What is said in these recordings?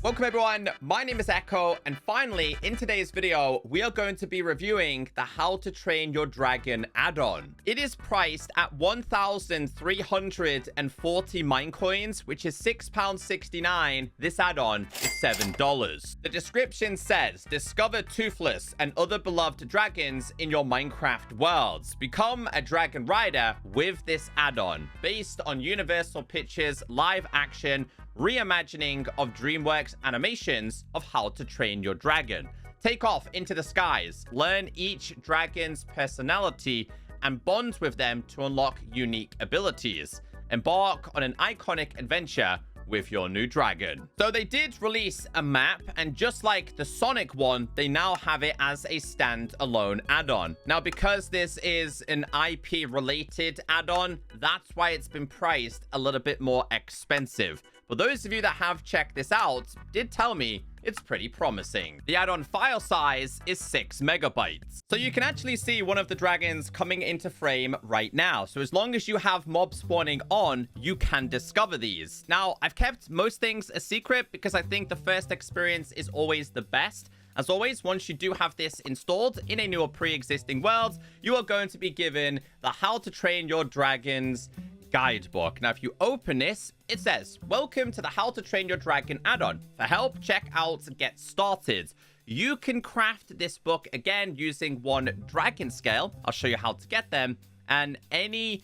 Welcome everyone, my name is Echo, and finally, in today's video, we are going to be reviewing the How to Train Your Dragon add-on. It is priced at 1,340 Minecoins, which is £6.69. This add-on is $7. The description says, discover Toothless and other beloved dragons in your Minecraft worlds. Become a dragon rider with this add-on, based on Universal Pictures live action reimagining of DreamWorks Animations of How to Train Your Dragon. Take off into the skies, learn each dragon's personality, and bond with them to unlock unique abilities. Embark on an iconic adventure with your new dragon. So they did release a map, and just like the Sonic one, they now have it as a standalone add-on. Now, because this is an IP-related add-on, that's why it's been priced a little bit more expensive. But those of you that have checked this out did tell me it's pretty promising. The add-on file size is 6 megabytes. So you can actually see one of the dragons coming into frame right now. So as long as you have mob spawning on, you can discover these. Now, I've kept most things a secret because I think the first experience is always the best. As always, once you do have this installed in a new or pre-existing world, you are going to be given the How to Train Your Dragons guidebook. Now, if you open this, it says, welcome to the How to Train Your Dragon add-on. For help, check out Get Started. You can craft this book again using one dragon scale. I'll show you how to get them, and any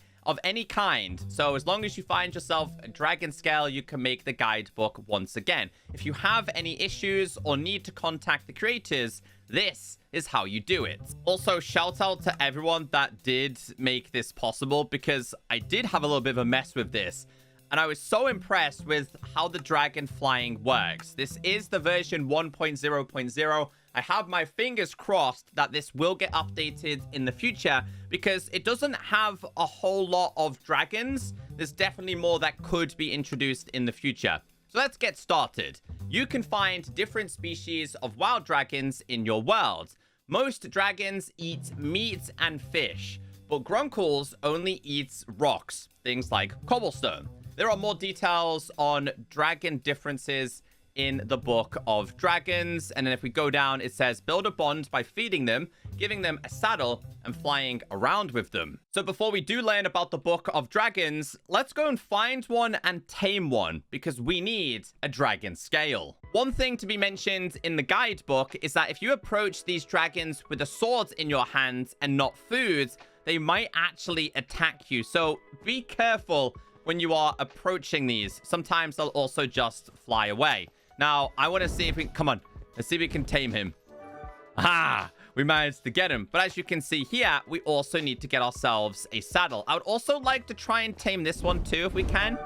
kind. So as long as you find yourself a dragon scale, you can make the guidebook once again. If you have any issues or need to contact the creators, this is how you do it. Also, shout out to everyone that did make this possible, because I did have a little bit of a mess with this, and I was so impressed with how the dragon flying works. This is the version 1.0.0. I have my fingers crossed that this will get updated in the future, because it doesn't have a whole lot of dragons. There's definitely more that could be introduced in the future. So let's get started. You can find different species of wild dragons in your world. Most dragons eat meat and fish, but Gronckles only eats rocks, things like cobblestone. There are more details on dragon differences in the Book of Dragons. And then if we go down, it says build a bond by feeding them, giving them a saddle, and flying around with them. So before we do learn about the Book of Dragons, let's go and find one and tame one, because we need a dragon scale. One thing to be mentioned in the guidebook is that if you approach these dragons with a sword in your hand and not food, they might actually attack you. So be careful when you are approaching these. Sometimes they'll also just fly away. Now, I want to see if we... Come on. Let's see if we can tame him. Ah, we managed to get him. But as you can see here, we also need to get ourselves a saddle. I would also like to try and tame this one too, if we can.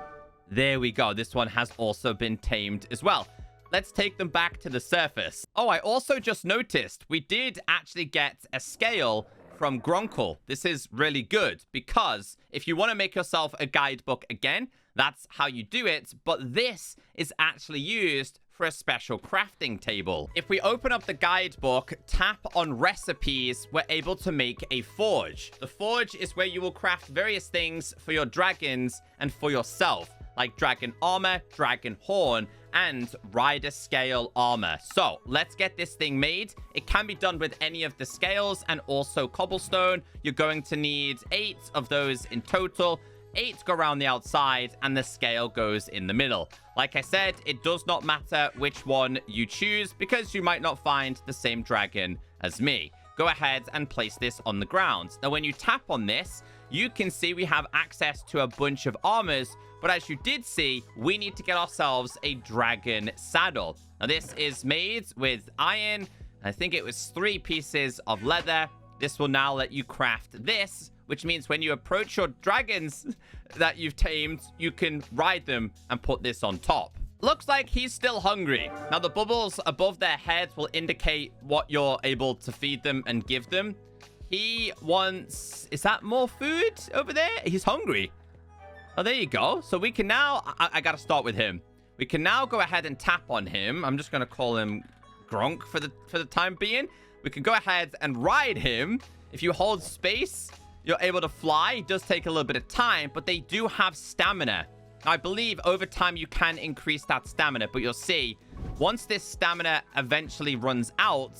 There we go. This one has also been tamed as well. Let's take them back to the surface. Oh, I also just noticed we did actually get a scale from Gronckle. This is really good, because if you want to make yourself a guidebook again, that's how you do it. But this is actually used for a special crafting table. If we open up the guidebook, tap on recipes, we're able to make a forge. The forge is where you will craft various things for your dragons and for yourself, like dragon armor, dragon horn, and rider scale armor. So let's get this thing made. It can be done with any of the scales and also cobblestone. You're going to need 8 of those in total. 8 go around the outside, and the scale goes in the middle. Like I said, it does not matter which one you choose, because you might not find the same dragon as me. Go ahead and place this on the ground. Now, when you tap on this, you can see we have access to a bunch of armors, but as you did see, we need to get ourselves a dragon saddle. Now, this is made with iron. I think it was 3 pieces of leather. This will now let you craft this, which means when you approach your dragons that you've tamed, you can ride them and put this on top. Looks like he's still hungry. Now, the bubbles above their heads will indicate what you're able to feed them and give them. He wants... Is that more food over there? He's hungry. Oh, there you go. So we can now... I gotta start with him. We can now go ahead and tap on him. I'm just gonna call him Gronck for the time being. We can go ahead and ride him. If you hold space, you're able to fly. It does take a little bit of time, but they do have stamina. I believe over time you can increase that stamina, but you'll see once this stamina eventually runs out,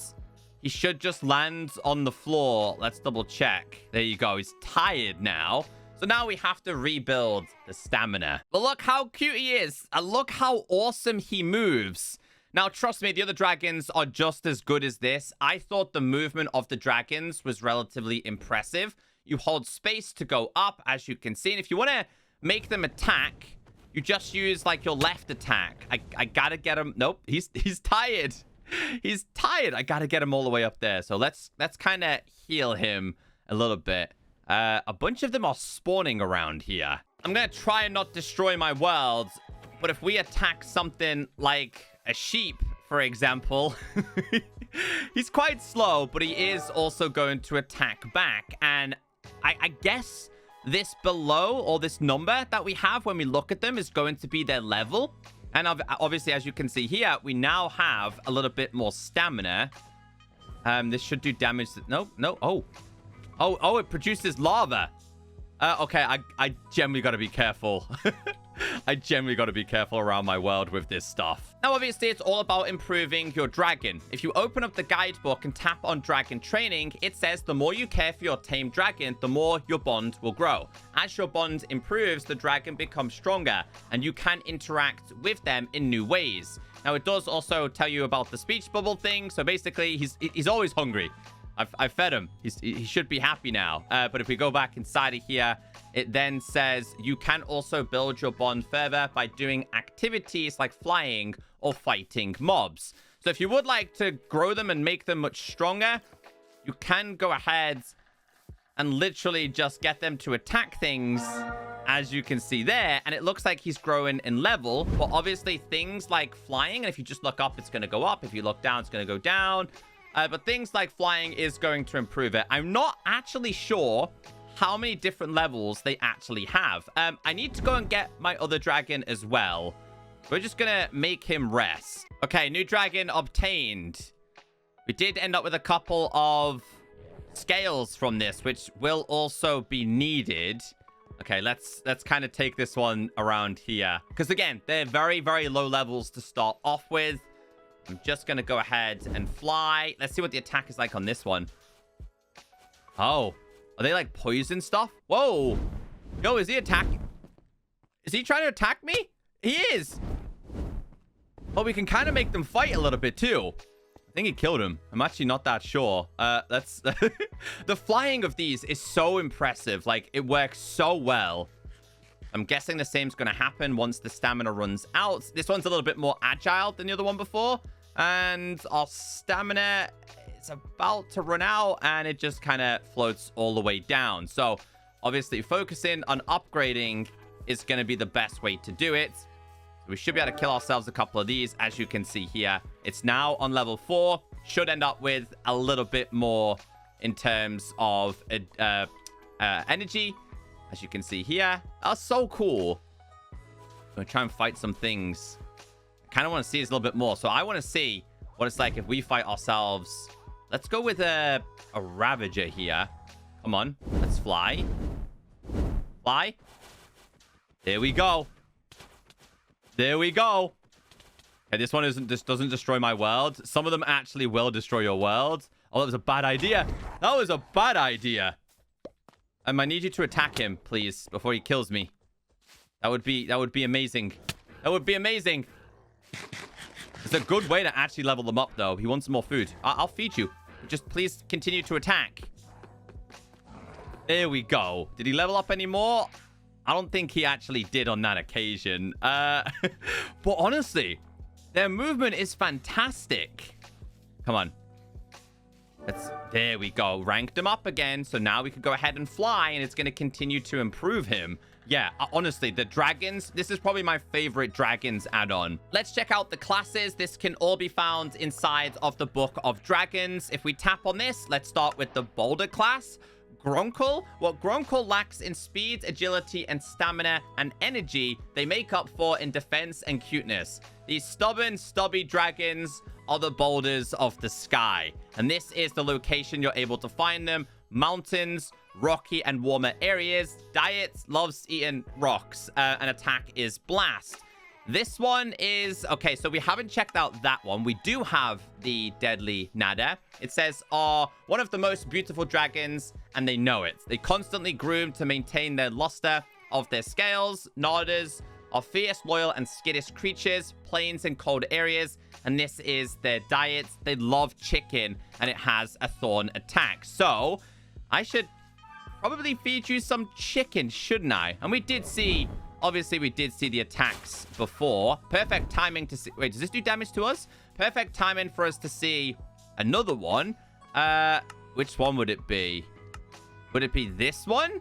he should just land on the floor. Let's double check. There you go. He's tired now. So now we have to rebuild the stamina. But look how cute he is. And look how awesome he moves. Now, trust me, the other dragons are just as good as this. I thought the movement of the dragons was relatively impressive. You hold space to go up, as you can see. And if you want to make them attack, you just use, like, your left attack. I gotta get him. Nope, he's tired. He's tired. I gotta get him all the way up there. So let's kind of heal him a little bit. A bunch of them are spawning around here. I'm gonna try and not destroy my world, but if we attack something like a sheep, for example, he's quite slow, but he is also going to attack back. And I guess this below, or this number that we have when we look at them, is going to be their level. And obviously, as you can see here, we now have a little bit more stamina. This should do damage. No. Oh, it produces lava. Okay, I generally got to be careful. I generally got to be careful around my world with this stuff. Now, obviously, it's all about improving your dragon. If you open up the guidebook and tap on dragon training, it says the more you care for your tame dragon, the more your bond will grow. As your bond improves, the dragon becomes stronger, and you can interact with them in new ways. Now, it does also tell you about the speech bubble thing. So basically, he's always hungry. I've fed him. He should be happy now. But if we go back inside of here, it then says you can also build your bond further by doing activities like flying or fighting mobs. So if you would like to grow them and make them much stronger, you can go ahead and literally just get them to attack things, as you can see there. And it looks like he's growing in level. But obviously things like flying, and if you just look up, it's going to go up. If you look down, it's going to go down. But things like flying is going to improve it. I'm not actually sure how many different levels they actually have. I need to go and get my other dragon as well. We're just going to make him rest. Okay, new dragon obtained. We did end up with a couple of scales from this, which will also be needed. Okay, let's kind of take this one around here. Because again, they're very, very low levels to start off with. I'm just going to go ahead and fly. Let's see what the attack is like on this one. Oh, are they like poison stuff? Whoa. Yo, is he attacking? Is he trying to attack me? He is. Well, we can kind of make them fight a little bit too. I think he killed him. I'm actually not that sure. Let's... The flying of these is so impressive. Like, it works so well. I'm guessing the same's going to happen once the stamina runs out. This one's a little bit more agile than the other one before. And our stamina is about to run out, and it just kind of floats all the way down. So, obviously, focusing on upgrading is going to be the best way to do it. We should be able to kill ourselves a couple of these, as you can see here. It's now on level 4. Should end up with a little bit more in terms of energy, as you can see here. That's so cool. I'm going to try and fight some things. I kind of want to see this a little bit more. So I want to see what it's like if we fight ourselves. Let's go with a Ravager here. Come on. Let's fly. Fly. There we go. There we go. Okay, this one doesn't destroy my world. Some of them actually will destroy your world. Oh, that was a bad idea. That was a bad idea. I need you to attack him, please, before he kills me. That would be amazing. That would be amazing. It's a good way to actually level them up, though. He wants some more food. I'll feed you. Just please continue to attack. There we go. Did he level up anymore? I don't think he actually did on that occasion. But honestly, their movement is fantastic. Come on. There we go. Ranked him up again. So now we can go ahead and fly, and it's going to continue to improve him. Yeah, honestly, the dragons, this is probably my favorite dragons add-on. Let's check out the classes. This can all be found inside of the Book of Dragons. If we tap on this, let's start with the Boulder class. Gronckle. What Gronckle lacks in speed, agility, and stamina and energy, they make up for in defense and cuteness. These stubborn, stubby dragons are the boulders of the sky. And this is the location you're able to find them. Mountains, rocky and warmer areas. Diet loves eating rocks. And attack is blast. This one is... Okay, so we haven't checked out that one. We do have the deadly Nadder. It says, are one of the most beautiful dragons, and they know it. They constantly groom to maintain their luster of their scales. Nadders are fierce, loyal, and skittish creatures, plains and cold areas, and this is their diet. They love chicken, and it has a thorn attack. So, I should probably feed you some chicken, shouldn't I? And we did see... Obviously, we did see the attacks before. Perfect timing to see... Wait, does this do damage to us? Perfect timing for us to see another one. Which one would it be? Would it be this one?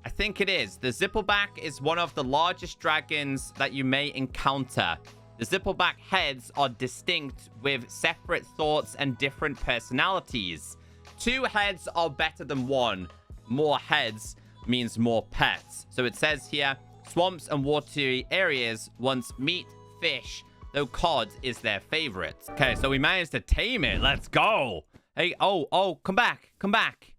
I think it is. The Zippleback is one of the largest dragons that you may encounter. The Zippleback heads are distinct with separate thoughts and different personalities. 2 heads are better than 1. More heads means more pets. So it says here... Swamps and watery areas wants meat, fish, though cod is their favorite. Okay, so we managed to tame it. Let's go. Hey, oh, come back. Come back.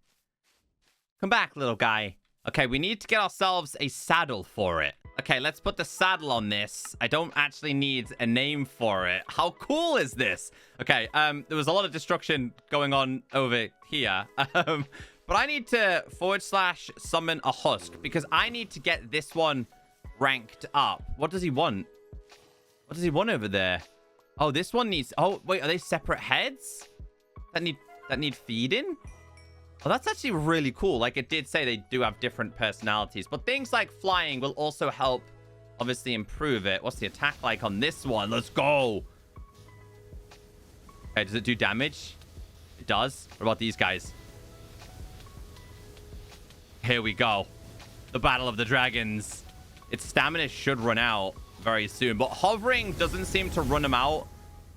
Come back, little guy. Okay, we need to get ourselves a saddle for it. Okay, let's put the saddle on this. I don't actually need a name for it. How cool is this? Okay, there was a lot of destruction going on over here. But I need to / summon a husk because I need to get this one ranked up. What does he want? What does he want over there? Oh, this one needs... Oh, wait, are they separate heads? That need feeding? Oh, that's actually really cool. Like, it did say they do have different personalities. But things like flying will also help, obviously, improve it. What's the attack like on this one? Let's go. Okay, does it do damage? It does. What about these guys? Here we go. The Battle of the Dragons. Its stamina should run out very soon. But hovering doesn't seem to run them out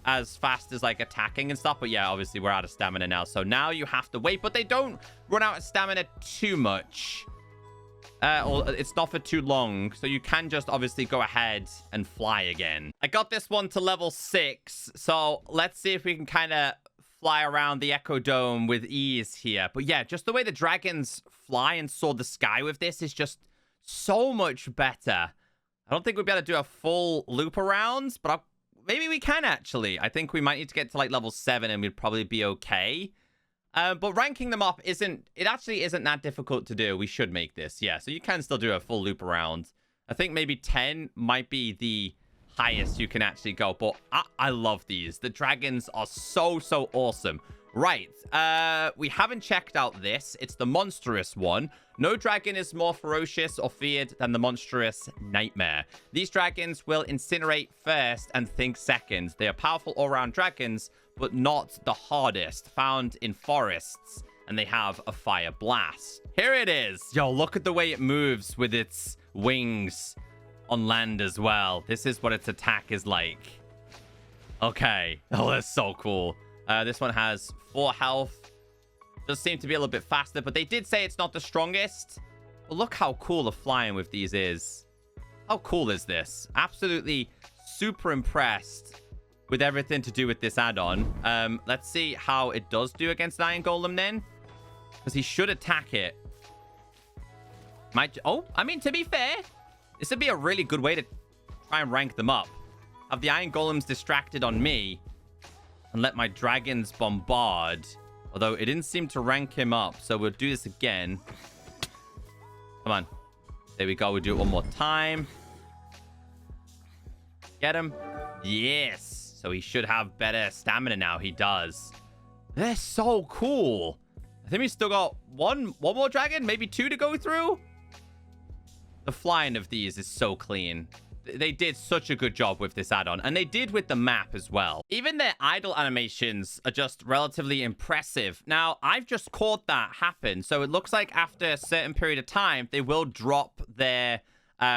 as fast as, like, attacking and stuff. But, yeah, obviously, we're out of stamina now. So now you have to wait. But they don't run out of stamina too much. Or it's not for too long. So you can just, obviously, go ahead and fly again. I got this one to level 6. So let's see if we can kind of fly around the Echo Dome with ease here. But yeah, just the way the dragons fly and soar the sky with this is just so much better. I don't think we'll be able to do a full loop around, but maybe we can actually. I think we might need to get to like level 7 and we'd probably be okay. But ranking them up actually isn't that difficult to do. We should make this. Yeah, so you can still do a full loop around. I think maybe 10 might be the highest you can actually go, but I love these. The dragons are so awesome. Right, we haven't checked out this. It's the Monstrous one. No dragon is more ferocious or feared than the Monstrous Nightmare. These dragons will incinerate first and think second. They are powerful all-round dragons, but not the hardest, found in forests, and they have a fire blast. Here it is. Yo, look at the way it moves with its wings on land as well. This is what its attack is like. Okay. Oh, that's so cool. This one has 4 health. Does seem to be a little bit faster, but they did say it's not the strongest. But look how cool the flying with these is. How cool is this? Absolutely super impressed with everything to do with this add-on. Let's see how it does do against Iron Golem then. Because he should attack it. I mean, to be fair, this would be a really good way to try and rank them up. Have the Iron Golems distracted on me and let my dragons bombard. Although it didn't seem to rank him up, so we'll do this again. Come on. There we go. We'll do it one more time. Get him. Yes. So he should have better stamina now. He does. They're so cool. I think we still got one more dragon, maybe 2 to go through. The flying of these is so clean. They did such a good job with this add-on, and they did with the map as well. Even their idle animations are just relatively impressive. Now, I've just caught that happen, so it looks like after a certain period of time, they will drop their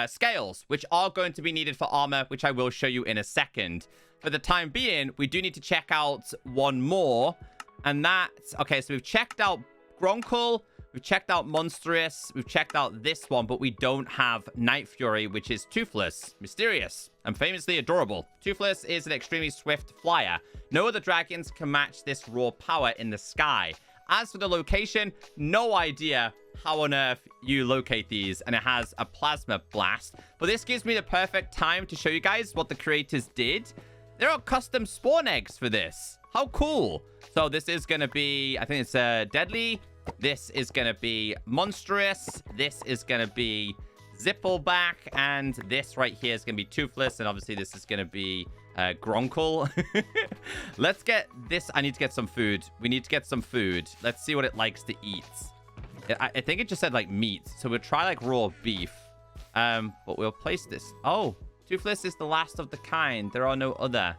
scales, which are going to be needed for armor, which I will show you in a second. For the time being, we do need to check out one more, and that's... Okay, so we've checked out Gronckle, we've checked out Monstrous, we've checked out this one, but we don't have Night Fury, which is toothless, mysterious, and famously adorable. Toothless is an extremely swift flyer. No other dragons can match this raw power in the sky. as for the location, no idea how on earth you locate these, and it has a plasma blast. But this gives me the perfect time to show you guys what the creators did. There are custom spawn eggs for this. How cool. So this is going to be, I think it's deadly. This is going to be monstrous. This is going to be Zippleback, and this right here is going to be toothless, and obviously this is going to be Gronckle. Let's get this. I need to get some food. We need to get some food. Let's see what it likes to eat. I think it just said like meat, so we'll try like raw beef. But we'll place this. Oh, toothless is the last of the kind. There are no other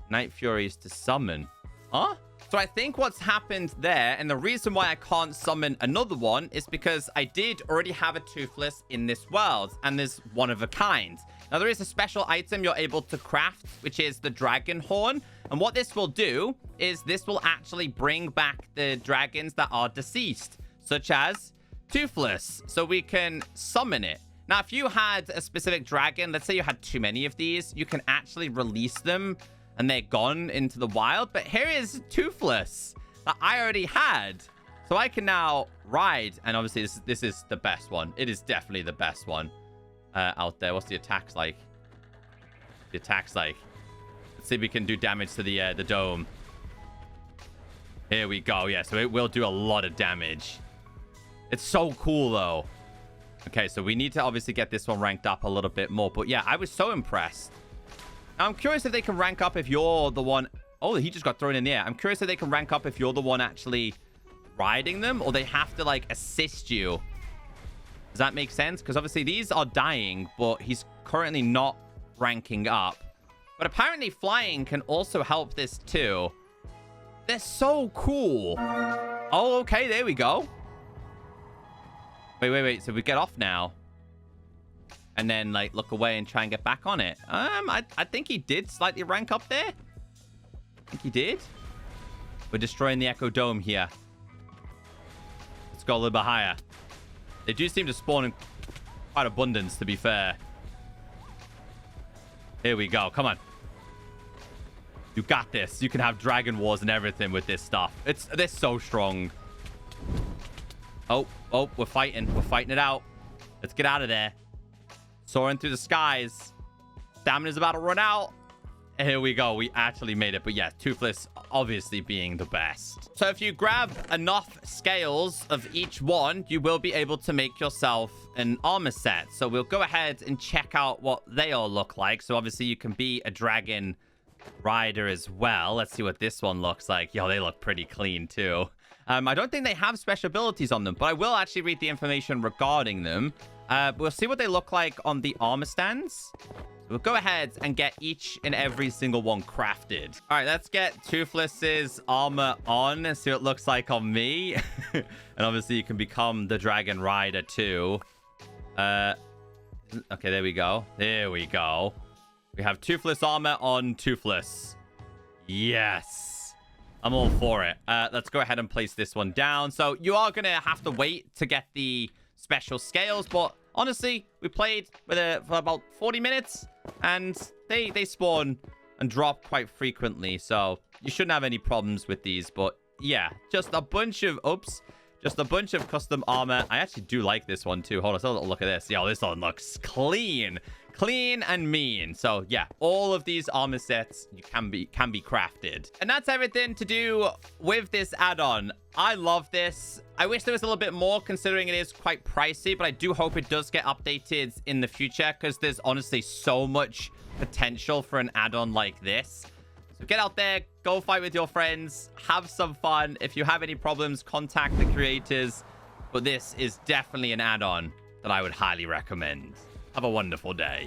night furies to summon. Huh? So I think what's happened there, and the reason why I can't summon another one, is because I did already have a toothless in this world, and there's one of a kind. Now, there is a special item you're able to craft, which is the dragon horn. And what this will do is this will actually bring back the dragons that are deceased, such as toothless, so we can summon it. Now, if you had a specific dragon, let's say you had too many of these, you can actually release them and they're gone into the wild. But here is toothless that I already had, so I can now ride. And obviously this is the best one. It is definitely the best one out there. What's the attacks like? The attacks like, let's see if we can do damage to the dome. Here we go. Yeah, so it will do a lot of damage. It's so cool though. Okay, so we need to obviously get this one ranked up a little bit more. But yeah, I was so impressed. Now, I'm curious if they can rank up if you're the one... Oh, he just got thrown in the air. I'm curious if they can rank up if you're the one actually riding them, or they have to, like, assist you. Does that make sense? Because obviously these are dying, but he's currently not ranking up. But apparently flying can also help this too. They're so cool. Oh, okay, there we go. Wait. So we get off now. And then, like, look away and try and get back on it. I think he did slightly rank up there. I think he did. We're destroying the Echo Dome here. Let's go a little bit higher. They do seem to spawn in quite abundance, to be fair. Here we go. Come on. You got this. You can have Dragon Wars and everything with this stuff. They're so strong. Oh, we're fighting. We're fighting it out. Let's get out of there. Soaring through the skies. Stamina's about to run out. And here we go. We actually made it. But yeah, toothless obviously being the best. So if you grab enough scales of each one, you will be able to make yourself an armor set. So we'll go ahead and check out what they all look like. So obviously you can be a dragon rider as well. Let's see what this one looks like. Yo, they look pretty clean too. I don't think they have special abilities on them, but I will actually read the information regarding them. We'll see what they look like on the armor stands. We'll go ahead and get each and every single one crafted. All right, let's get Toothless's armor on and see what it looks like on me. And obviously you can become the dragon rider too. Okay, there we go. There we go. We have Toothless armor on Toothless. Yes. I'm all for it. Let's go ahead and place this one down. So you are going to have to wait to get the special scales, but honestly, we played with it for about 40 minutes, and they spawn and drop quite frequently, so you shouldn't have any problems with these. But yeah, just a bunch of custom armor. I actually do like this one too. Hold on, let's have a little look at this. Yo, this one looks clean and mean. So yeah, all of these armor sets you can be crafted. And that's everything to do with this add-on. I love this. I wish there was a little bit more, considering it is quite pricey, but I do hope it does get updated in the future, because there's honestly so much potential for an add-on like this. So get out there, go fight with your friends, have some fun. If you have any problems, contact the creators. But this is definitely an add-on that I would highly recommend. Have a wonderful day.